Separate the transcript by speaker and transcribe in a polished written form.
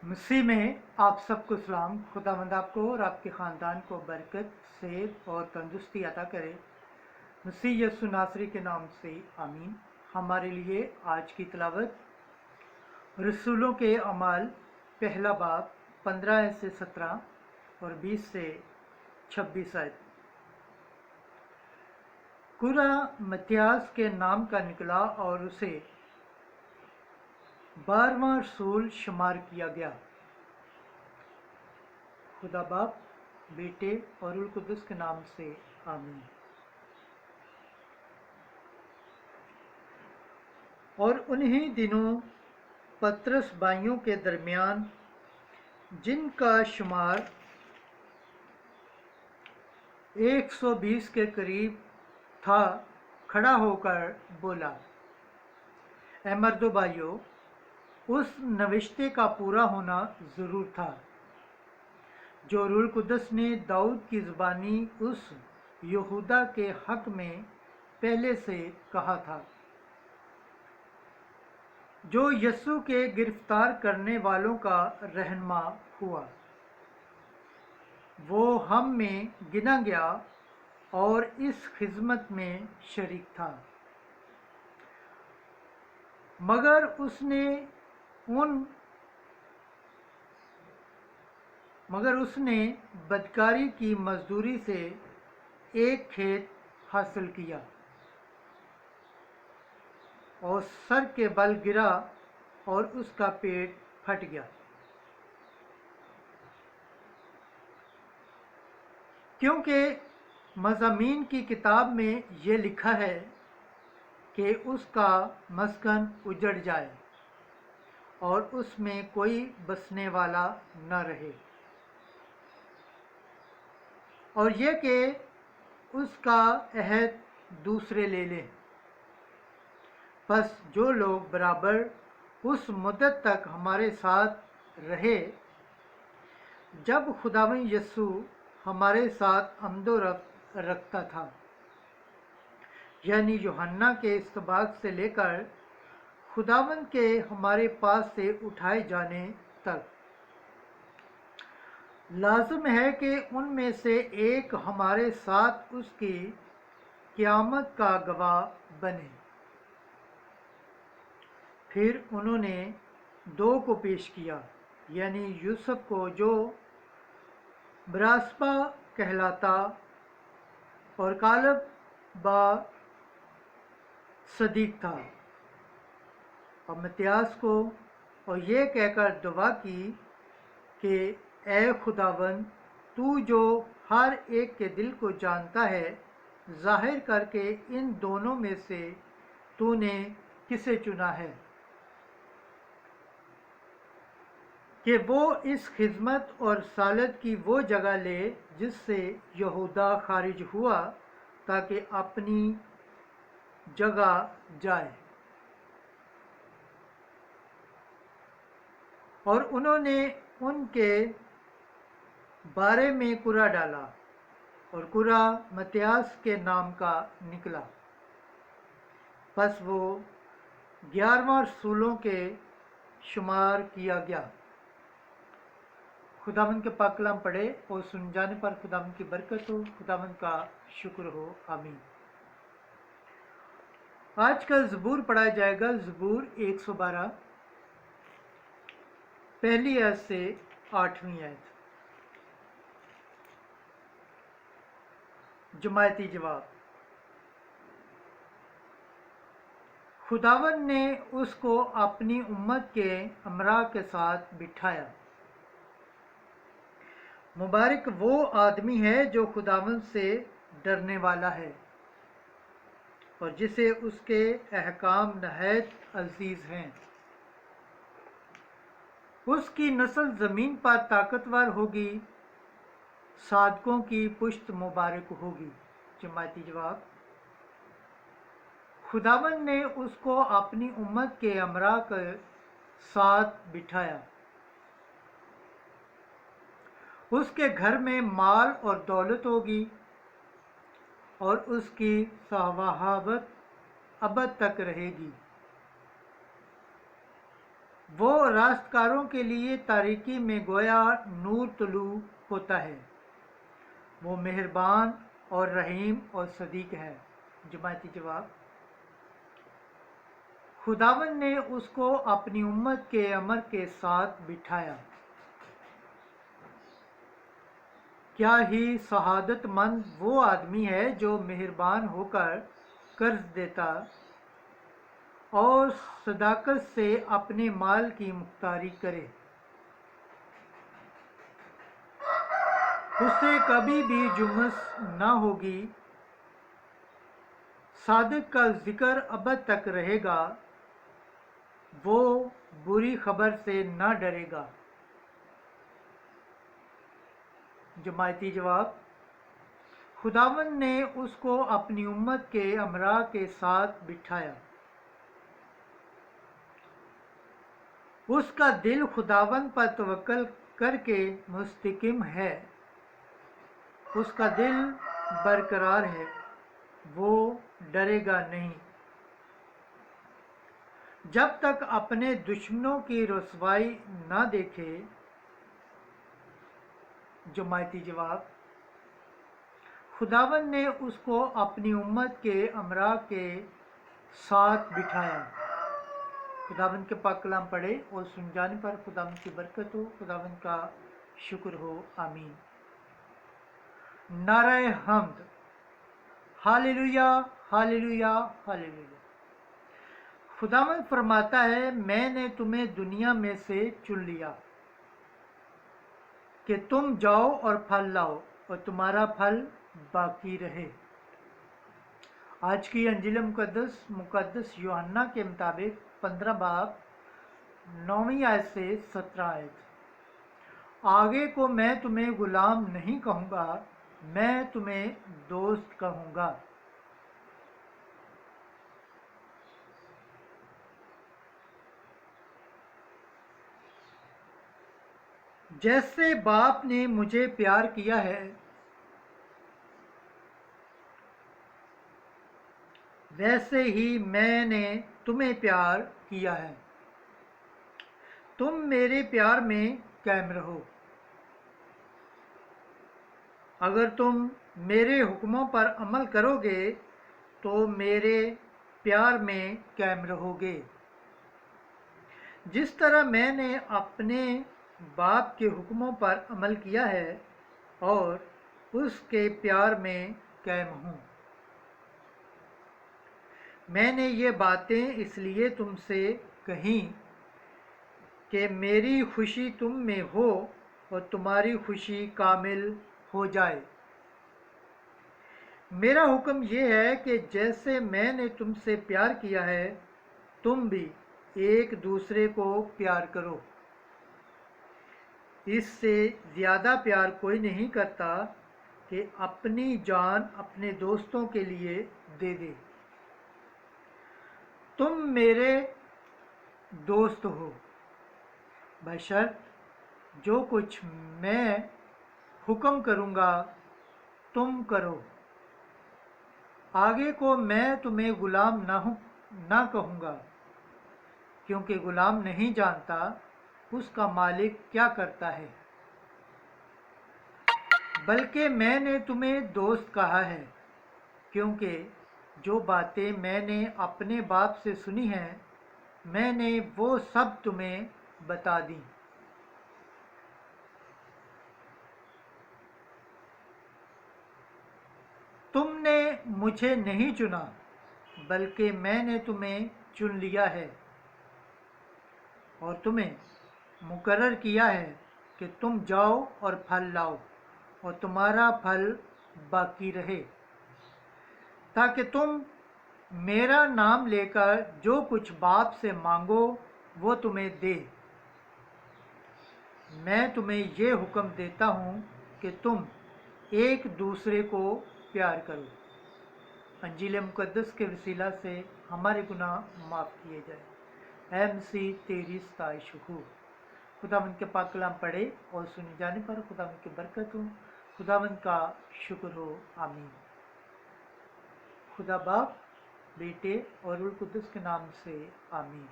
Speaker 1: मसीह में आप सबको सलाम। खुदावंद आपको और आपके ख़ानदान को बरकत, सेहत और तंदुरुस्ती अता करे। मसीह यसु नासरी के नाम से आमीन। हमारे लिए आज की तिलावत रसूलों के अमाल पहला बाब 15 से 17 और 20 से 26 आयत। कुरा मत्यास के नाम का निकला और उसे 12वां रसूल शुमार किया गया। खुदा बाप, बेटे और रूह कुदस के नाम से आमीन। और उन्हीं दिनों पतरस भाइयों के दरमियान, जिनका शुमार 120 के करीब था, खड़ा होकर बोला, ऐ मर्दो भाइयों, उस नविश्ते का पूरा होना ज़रूर था जो रूह कुदस ने दाऊद की ज़बानी उस यहूदा के हक में पहले से कहा था, जो यस्सु के गिरफ्तार करने वालों का रहनुमा हुआ। वो हम में गिना गया और इस खिदमत में शरीक था, मगर उसने बदकारी की मजदूरी से एक खेत हासिल किया और सर के बल गिरा और उसका पेट फट गया, क्योंकि मज़ामीन की किताब में ये लिखा है कि उसका मस्कन उजड़ जाए और उसमें कोई बसने वाला न रहे, और ये कि उसका अहद दूसरे ले लें। बस जो लोग बराबर उस मुद्दत तक हमारे साथ रहे जब खुदावंद यस्सु हमारे साथ आमदो रफ्त रखता था, यानी यूहन्ना के इस्तबाक से लेकर खुदावंद के हमारे पास से उठाए जाने तक, लाज़िम है कि उनमें से एक हमारे साथ उसकी क़यामत का गवाह बने। फिर उन्होंने दो को पेश किया, यानी यूसुफ को जो बरासबा कहलाता और कालब बा सदीक था, और मत्यास को, और ये कहकर दुआ की कि ए खुदावंद, तू जो हर एक के दिल को जानता है, जाहिर करके इन दोनों में से तूने किसे चुना है कि वो इस खिदमत और सालत की वो जगह ले जिससे यहूदा खारिज हुआ, ताकि अपनी जगह जाए। और उन्होंने उनके बारे में कुरा डाला, और कुरा मत्यास के नाम का निकला। बस वो 11वां रसूलों के शुमार किया गया। खुदावंद के पाक कलाम पढ़े और सुन जाने पर खुदावंद की बरकत हो, खुदावंद का शुक्र हो, आमीन। आज का ज़बूर पढ़ा जाएगा, ज़बूर 112, पहली आयत से 8वीं आयत। जमायती जवाब। खुदावंद ने उसको अपनी उम्मत के अमरा के साथ बिठाया। मुबारक वो आदमी है जो खुदावंद से डरने वाला है और जिसे उसके अहकाम नहायत अजीज हैं। उसकी नस्ल ज़मीन पर ताकतवर होगी, सादकों की पुश्त मुबारक होगी। जमायती जवाब। खुदावंद ने उसको अपनी उम्मत के अमरा के साथ बिठाया। उसके घर में माल और दौलत होगी और उसकी सहावत अबद तक रहेगी। वो रास्तकारों के लिए तारीकी में गोया नूर तुलू होता है। वो मेहरबान और रहीम और सदीक है। जमायती जवाब, खुदावन ने उसको अपनी उम्मत के अमर के साथ बिठाया। क्या ही शहादतमंद वो आदमी है जो मेहरबान होकर कर्ज देता और सदाकत से अपने माल की मुख्तारी करे। उसे कभी भी जुम्मस ना होगी। सादिक का जिक्र अबद तक रहेगा। वो बुरी खबर से ना डरेगा। जमायती जवाब, खुदावन ने उसको अपनी उम्मत के अमरा के साथ बिठाया। उसका दिल खुदावन पर तवक्कल करके मुस्तकिम है। उसका दिल बरकरार है, वो डरेगा नहीं। जब तक अपने दुश्मनों की रुसवाई ना देखे। जमायती जवाब, खुदावन ने उसको अपनी उम्मत के अमरा के साथ बिठाया। खुदावन के पाक कलाम पढ़े और सुन जाने पर खुदावन की बरकत हो, खुदावन का शुक्र हो। आमीन। नारे हम्द। Hallelujah, hallelujah, hallelujah. खुदावन फरमाता है, मैंने तुम्हें दुनिया में से चुन लिया कि तुम जाओ और फल लाओ और तुम्हारा फल बाकी रहे। आज की अंजील मुकद्दस यूहन्ना के मुताबिक 15 बाब 9वीं आयत से 17 आयत। आगे को मैं तुम्हें गुलाम नहीं कहूँगा, मैं तुम्हें दोस्त कहूँगा। जैसे बाप ने मुझे प्यार किया है, वैसे ही मैंने तुम्हें प्यार किया है। तुम मेरे प्यार में कायम रहो। अगर तुम मेरे हुक्मों पर अमल करोगे तो मेरे प्यार में कायम रहोगे। जिस तरह मैंने अपने बाप के हुक्मों पर अमल किया है और उसके प्यार में कायम हूँ। मैंने ये बातें इसलिए तुमसे कहीं कि मेरी खुशी तुम में हो और तुम्हारी खुशी कामिल हो जाए। मेरा हुक्म ये है कि जैसे मैंने तुमसे प्यार किया है, तुम भी एक दूसरे को प्यार करो। इससे ज़्यादा प्यार कोई नहीं करता कि अपनी जान अपने दोस्तों के लिए दे दे। तुम मेरे दोस्त हो बशर्त जो कुछ मैं हुक्म करूँगा तुम करो। आगे को मैं तुम्हें गुलाम ना कहूँगा, क्योंकि गुलाम नहीं जानता उसका मालिक क्या करता है, बल्कि मैंने तुम्हें दोस्त कहा है, क्योंकि जो बातें मैंने अपने बाप से सुनी हैं, मैंने वो सब तुम्हें बता दी। तुमने मुझे नहीं चुना, बल्कि मैंने तुम्हें चुन लिया है और तुम्हें मुकर्रर किया है कि तुम जाओ और फल लाओ और तुम्हारा फल बाकी रहे, ताकि तुम मेरा नाम लेकर जो कुछ बाप से मांगो वो तुम्हें दे। मैं तुम्हें ये हुक्म देता हूँ कि तुम एक दूसरे को प्यार करो। अंजील मुकद्दस के वसीला से हमारे गुनाह माफ़ किए जाए। ऐ मसीह तेरी सताइश हो। खुदावंद के पाक कलाम पढ़े और सुने जाने पर खुदावंद की बरकत हो, खुदावंद का शुक्र हो। आमीन। खुदा बाप, बेटे और रूह कुद्दुस के नाम से आमीन।